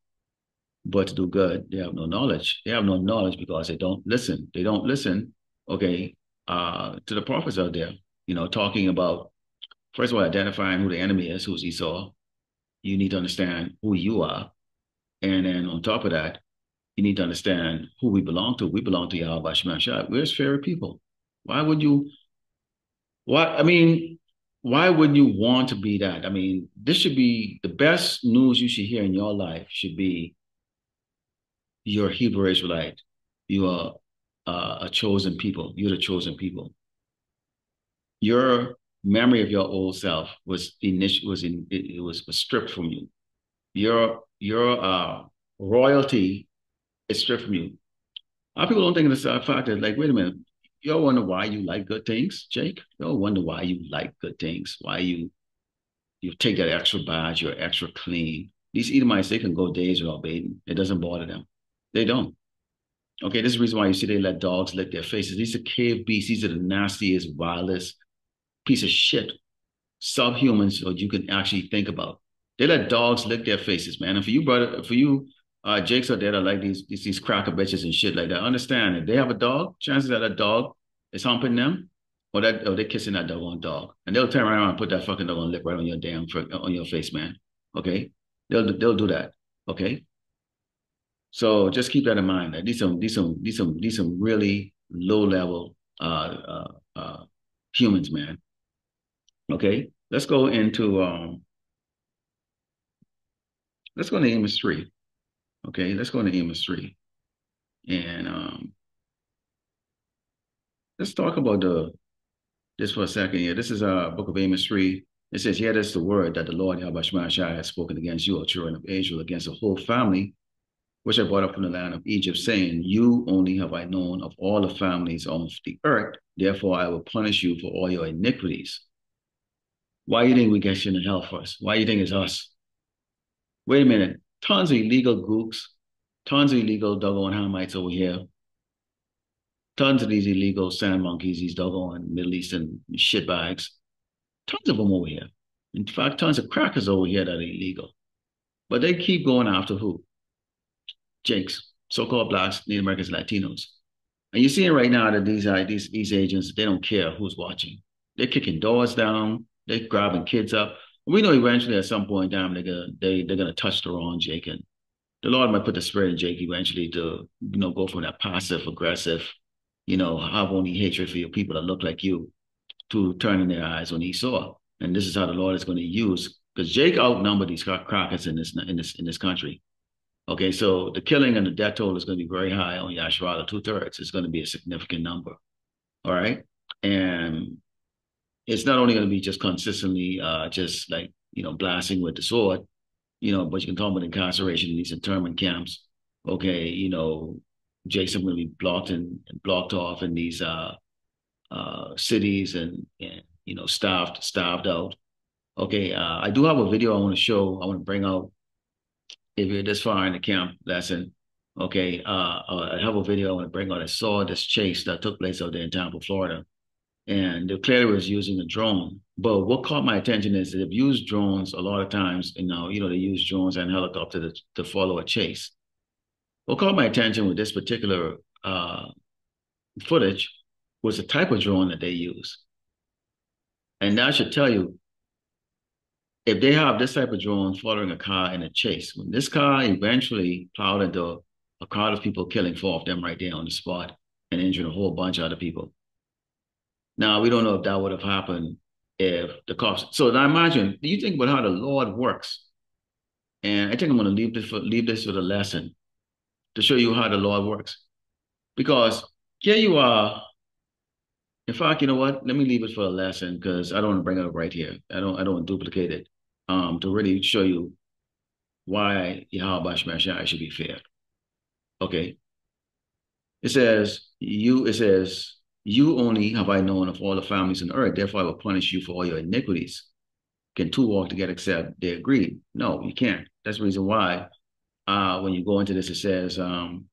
but to do good, they have no knowledge." They have no knowledge because they don't listen. They don't listen, okay, to the prophets out there, talking about, first of all, identifying who the enemy is, who's Esau. You need to understand who you are. And then on top of that, you need to understand who we belong to. We belong to Yahweh Shemel Shai. We're his favorite people. Why wouldn't you want to be that? I mean, this should be the best news you should hear in your life should be you're a Hebrew Israelite. You are a chosen people. You're the chosen people. Your memory of your old self was stripped from you. Your royalty is stripped from you. A lot of people don't think of the fact that, like, wait a minute, you all wonder why you like good things, Jake. You all wonder why you like good things, why you take that extra bath, you're extra clean. These Edomites, they can go days without bathing. It doesn't bother them. They don't. Okay, this is the reason why you see they let dogs lick their faces. These are cave beasts. These are the nastiest, wildest piece of shit subhumans that you can actually think about. They let dogs lick their faces, man. And for you, brother, Jakes out there that like these cracker bitches and shit like that, understand if they have a dog, chances that that dog is humping them, or they're kissing that dog on dog, and they'll turn around and put that fucking dog on lip right on your face, man. Okay, they'll do that. Okay. So just keep that in mind. That these some really low level humans, man. Okay. Let's go into Amos 3. Okay, let's go into Amos 3. And let's talk about the this for a second here. This is book of Amos 3. It says, "Here is the word that the Lord Yahweh Shemashai has spoken against you, O children of Israel, against the whole family, which I brought up from the land of Egypt, saying, You only have I known of all the families of the earth. Therefore, I will punish you for all your iniquities." Why do you think we get in hell first? Why do you think it's us? Wait a minute. Tons of illegal gooks, tons of illegal doggone Hamites over here, tons of these illegal sand monkeys, these doggone Middle Eastern shitbags, tons of them over here. In fact, tons of crackers over here that are illegal. But they keep going after who? Jakes, so-called blacks, Native Americans, Latinos. And you're seeing right now that these agents, they don't care who's watching. They're kicking doors down, they're grabbing kids up. We know eventually at some point down they're gonna touch the wrong Jake, and the Lord might put the spirit in Jake eventually to go from that passive aggressive, have only hatred for your people that look like you, to turning their eyes on Esau. And this is how the Lord is going to use, because Jake outnumbered these crackers in this country. Okay, so the killing and the death toll is going to be very high on Yasharala, 2/3. It's going to be a significant number. All right. And it's not only going to be just consistently just like, blasting with the sword, but you can talk about incarceration in these internment camps. Okay, Jason will be blocked off in these cities and starved out. Okay, I do have a video I want to show. I want to bring out if you're this far in the camp lesson. Okay, I have a video I want to bring out. I saw this chase that took place out there in Tampa, Florida, and the clearly was using a drone. But what caught my attention is that they've used drones a lot of times, and now they use drones and helicopters to follow a chase. What caught my attention with this particular footage was the type of drone that they use. And that should tell you, if they have this type of drone following a car in a chase, when this car eventually plowed into a crowd of people, killing 4 of them right there on the spot and injuring a whole bunch of other people. Now, we don't know if that would have happened if the cops. So now imagine, do you think about how the Lord works? And I think I'm going to leave this with a lesson to show you how the Lord works. Because here you are. In fact, you know what? Let me leave it for a lesson, because I don't want to bring it up right here. I don't want to duplicate it. To really show you why Yahweh Shemashai should be feared. Okay. It says, you only have I known of all the families on earth, therefore I will punish you for all your iniquities. Can two walk together except they agree? No, you can't. That's the reason why when you go into this, it says, and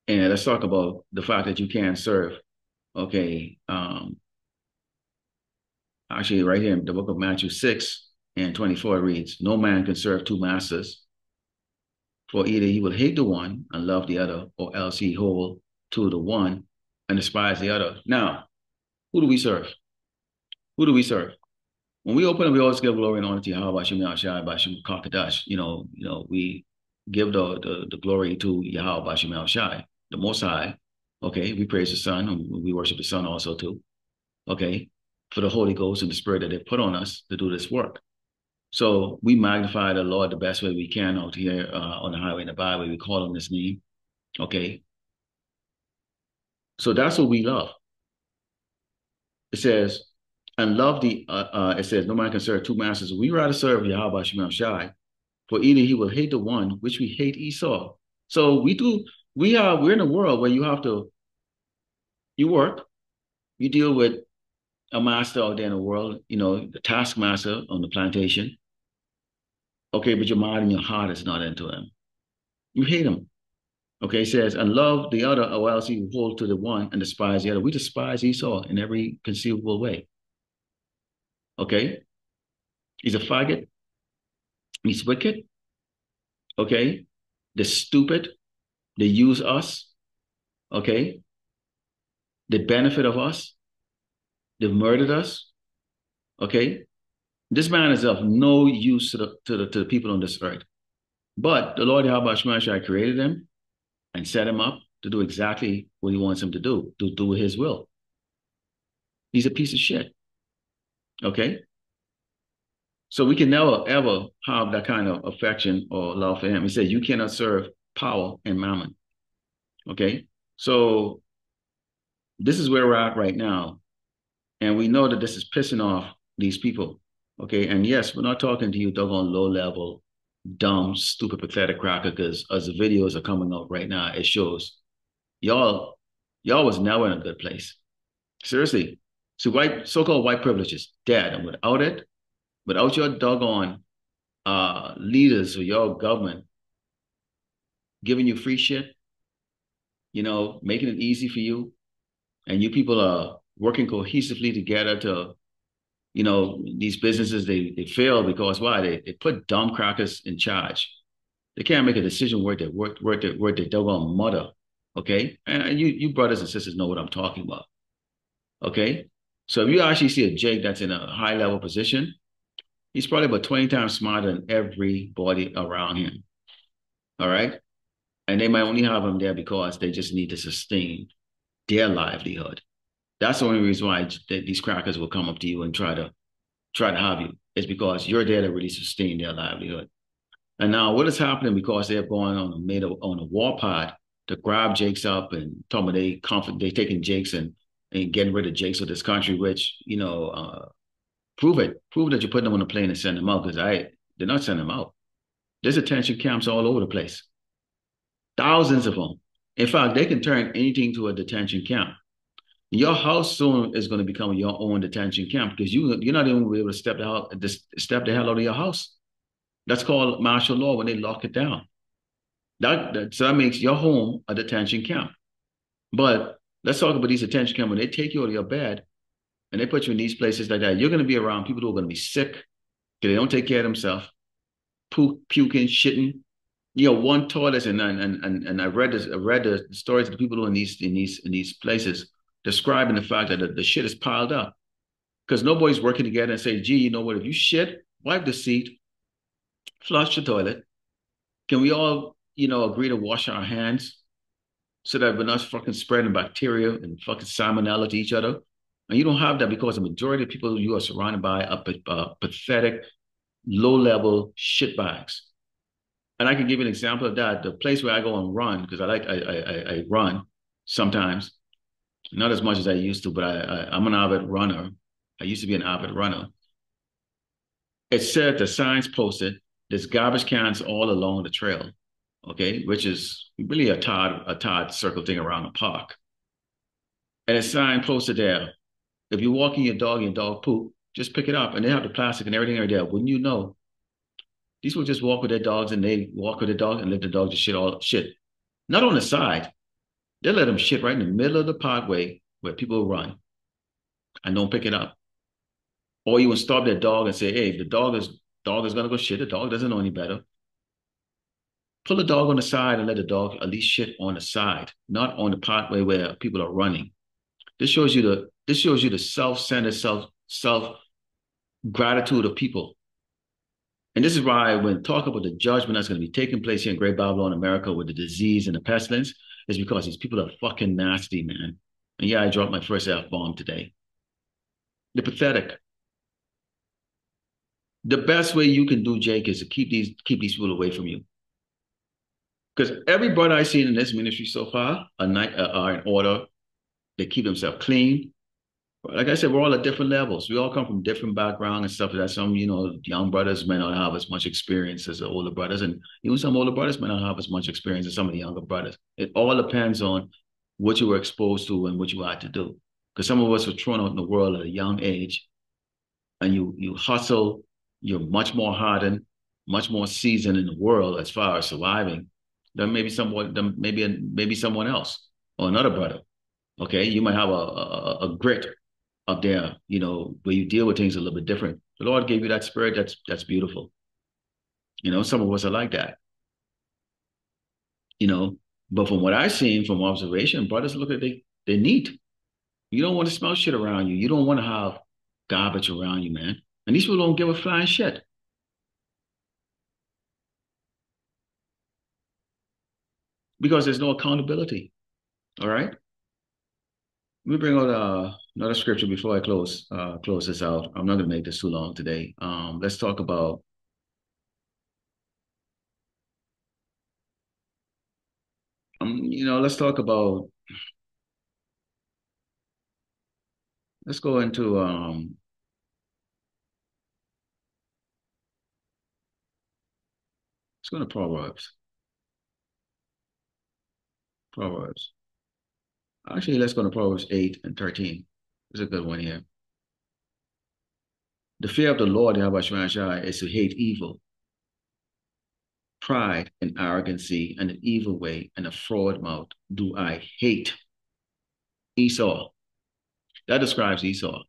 let's talk about the fact that you can't serve. Okay. Actually, right here in the book of Matthew 6:24 reads, No man can serve two masters, for either he will hate the one and love the other, or else he hold to the one and despise the other. Now, who do we serve? Who do we serve? When we open up, we always give glory and honor to Yahweh, Bashim Yahshai, Bashim Kakadash. We give the glory to Yahweh, Bashim Yahshai, the Most High. Okay, we praise the Son, and we worship the Son also too. Okay, for the Holy Ghost and the Spirit that they put on us to do this work. So we magnify the Lord the best way we can out here on the highway and the byway. We call on His name. Okay, so that's what we love. It says, and love it says, no man can serve two masters. We rather serve Yahweh Shemel Shai, for either he will hate the one, which we hate Esau. So we're in a world where you work, you deal with a master out there in the world, the taskmaster on the plantation. Okay, but your mind and your heart is not into him. You hate him. Okay, it says, and love the other, or else he will hold to the one and despise the other. We despise Esau in every conceivable way. Okay? He's a faggot. He's wicked. Okay? They're stupid. They use us. Okay? They benefit of us. They've murdered us. Okay, this man is of no use to the people on this earth. But the Lord Yahweh Shemashai created him and set him up to do exactly what he wants him to do his will. He's a piece of shit. Okay. So we can never ever have that kind of affection or love for him. He said, you cannot serve power and mammon. Okay. So this is where we're at right now. And we know that this is pissing off these people. Okay. And yes, we're not talking to you, doggone low level, dumb, stupid, pathetic cracker, because as the videos are coming up right now, it shows y'all, y'all was never in a good place. Seriously. So so-called white privilege is dead. And without it, without your doggone leaders or your government giving you free shit, making it easy for you, and you people are working cohesively together to, these businesses they fail because why? They put dumb crackers in charge. They can't make a decision worth their doggone mother. Okay. And you brothers and sisters know what I'm talking about. Okay. So if you actually see a Jake that's in a high level position, he's probably about 20 times smarter than everybody around him. All right. And they might only have him there because they just need to sustain their livelihood. That's the only reason why these crackers will come up to you and try to have you. It's because you're there to really sustain their livelihood. And now what is happening because they're going on a warpath to grab Jakes up and talking about they taking Jakes and getting rid of Jakes of this country, which, prove it. Prove that you're putting them on a plane and send them out because they're not sending them out. There's detention camps all over the place. Thousands of them. In fact, they can turn anything to a detention camp. Your house soon is going to become your own detention camp because you're not even going to be able to step the hell out of your house. That's called martial law when they lock it down. So that makes your home a detention camp. But let's talk about these detention camps. When they take you out of your bed and they put you in these places like that, you're going to be around people who are going to be sick because they don't take care of themselves, puking, shitting. One toilet, and I read this. I read the stories of the people who are in these places describing the fact that the shit is piled up because nobody's working together and say, gee, you know what? If you shit, wipe the seat, flush the toilet. Can we all, agree to wash our hands so that we're not fucking spreading bacteria and fucking salmonella to each other? And you don't have that because the majority of people you are surrounded by are pathetic, low-level shitbags. And I can give you an example of that. The place where I go and run, because I run sometimes, not as much as I used to, but I'm an avid runner. I used to be an avid runner. It said the signs posted, there's garbage cans all along the trail, okay, which is really a Todd circle thing around the park. And a sign posted there, if you're walking your dog poop, just pick it up. And they have the plastic and everything right there. Wouldn't you know? These people just walk with their dogs and they walk with their dog and let the dog just shit. Not on the side. They let them shit right in the middle of the parkway where people run and don't pick it up. Or you would stop their dog and say, hey, if the dog is gonna go shit, the dog doesn't know any better. Pull the dog on the side and let the dog at least shit on the side, not on the pathway where people are running. This shows you the self-centered, self gratitude of people. And this is why when talk about the judgment that's going to be taking place here in Great Babylon, America, with the disease and the pestilence, is because these people are fucking nasty, man. And yeah, I dropped my first F-bomb today. They're pathetic. The best way you can do, Jake, is to keep these people away from you. Because every brother I've seen in this ministry so far are in order. They keep themselves clean. Like I said, we're all at different levels. We all come from different backgrounds and stuff like that. Some, young brothers may not have as much experience as the older brothers. And even some older brothers may not have as much experience as some of the younger brothers. It all depends on what you were exposed to and what you had to do. Because some of us were thrown out in the world at a young age. And you hustle, you're much more hardened, much more seasoned in the world as far as surviving than maybe someone else or another brother. Okay, you might have a grit up there, where you deal with things a little bit different. The Lord gave you that spirit. That's beautiful. Some of us are like that. But from what I've seen from observation, brothers look at they're neat. You don't want to smell shit around you. You don't want to have garbage around you, man. And these people don't give a flying shit because there's no accountability. All right. Let me bring out another scripture before I close this out. I'm not going to make this too long today. Let's talk about let's talk about let's go into let's go to Proverbs. Proverbs. Actually, let's go to Proverbs 8 and 13. There's a good one here. The fear of the Lord, Yahweh Shai, is to hate evil, pride and arrogancy, and an evil way, and a fraud mouth do I hate. Esau. That describes Esau.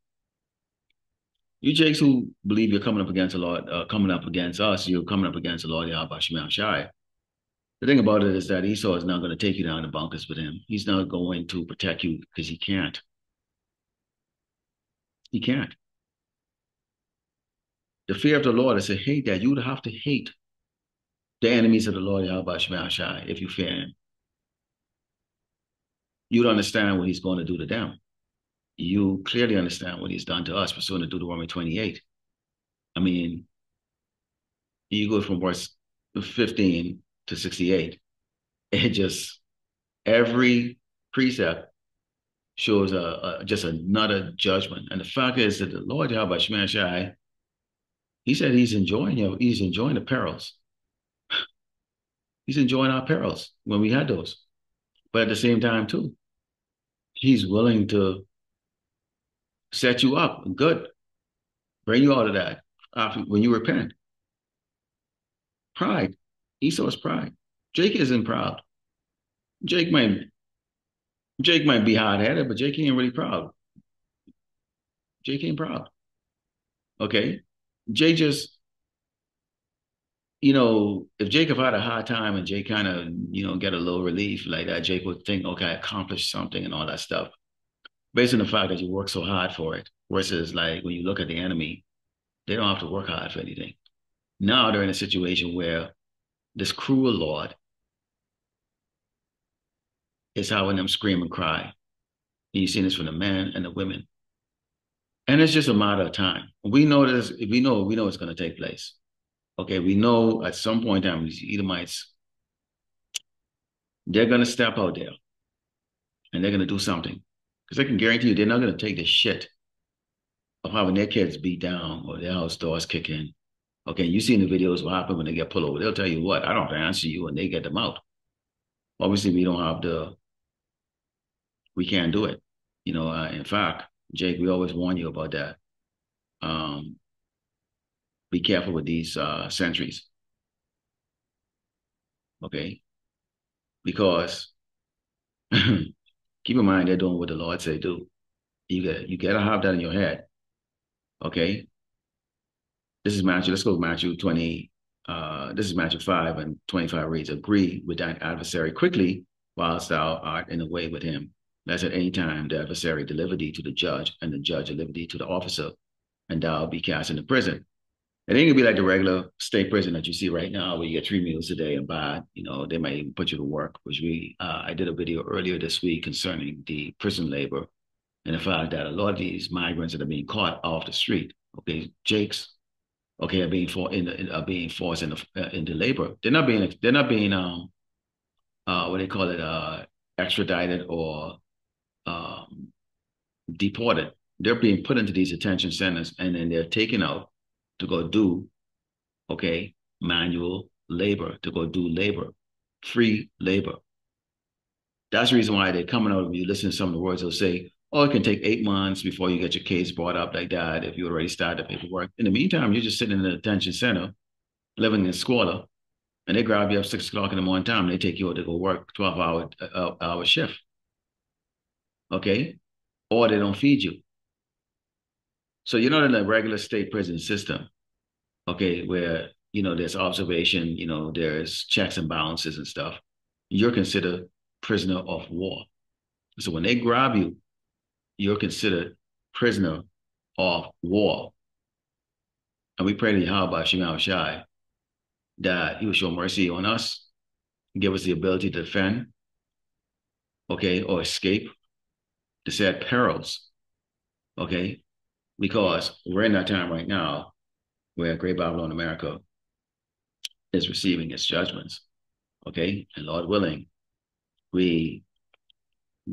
You Jakes who believe you're coming up against the Lord, coming up against us, you're coming up against the Lord Yahweh Shai. The thing about it is that Esau is not going to take you down the bunkers with him. He's not going to protect you because he can't. He can't. The fear of the Lord is to hate that. You would have to hate the enemies of the Lord Yahweh Shai if you fear him. You'd understand what he's going to do to them. You clearly understand what he's done to us pursuant to Deuteronomy 28. I mean, you go from verse 15 to 68. It just, every precept shows just another judgment. And the fact is that the Lord Yahweh Shai, he said he's enjoying the perils. He's enjoying our perils when we had those. But at the same time, too, he's willing to set you up good, bring you out of that after when you repent. Pride. Esau's pride. Jake isn't proud. Jake might be hard-headed, but Jake ain't really proud. Jake ain't proud. Okay? Jake just, if Jacob had a hard time and Jake kind of, get a little relief like that, Jake would think, okay, I accomplished something and all that stuff. Based on the fact that you work so hard for it. Versus like when you look at the enemy, they don't have to work hard for anything. Now they're in a situation where this cruel Lord is having them scream and cry. And you've seen this from the men and the women. And it's just a matter of time. We know this, we know it's going to take place. Okay, we know at some point in time, these Edomites, they're going to step out there and they're going to do something. Because I can guarantee you, they're not going to take the shit of having their kids beat down or their house doors kick in. Okay, you seen the videos what happen when they get pulled over. They'll tell you what, I don't have to answer you, and they get them out. Obviously, we can't do it. In fact, Jake, we always warn you about that. Be careful with these sentries. Okay? Because keep in mind they're doing what the Lord say do. You gotta have that in your head. Okay? This is Matthew. Let's go to Matthew 20. This is Matthew 5 and 25 reads, agree with thine adversary quickly whilst thou art in the way with him. Lest at any time the adversary deliver thee to the judge, and the judge deliver thee to the officer, and thou be cast into prison. It ain't gonna be like the regular state prison that you see right now, where you get 3 meals a day and bad. They might even put you to work, which I did a video earlier this week concerning the prison labor and the fact that a lot of these migrants that are being caught off the street, okay, Jakes, okay, are being forced into labor. They're not being what they call it, extradited or deported. They're being put into these detention centers and then they're taken out to go do, okay, manual labor, to go do labor, free labor. That's the reason why they're coming out. When you listen to some of the words, they'll say, oh, it can take 8 months before you get your case brought up like that if you already started the paperwork. In the meantime, you're just sitting in the detention center, living in squalor, and they grab you up 6 o'clock in the morning time, and they take you out to go work 12-hour shift. Okay? Or they don't feed you. So you're not in a regular state prison system, okay, where, there's observation, there's checks and balances and stuff. You're considered prisoner of war. So when they grab you, you're considered prisoner of war. And we pray to Yahweh Shema Shai that he will show mercy on us, give us the ability to defend, okay, or escape the said perils, okay, because we're in that time right now where Great Babylon America is receiving its judgments, okay, and Lord willing, we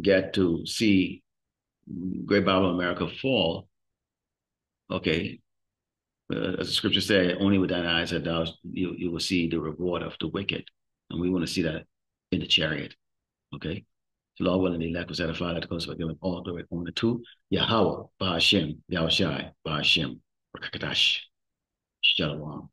get to see Great Babylon America fall, okay, as the scripture said, only with thine eyes that you will see the reward of the wicked. And we want to see that in the chariot. Okay. So Lord willing, the elect was edified, that goes for giving all glory only to Yahweh, Ba'ashem, Yahushai, Ba'ashem, Rakadash, Shalom.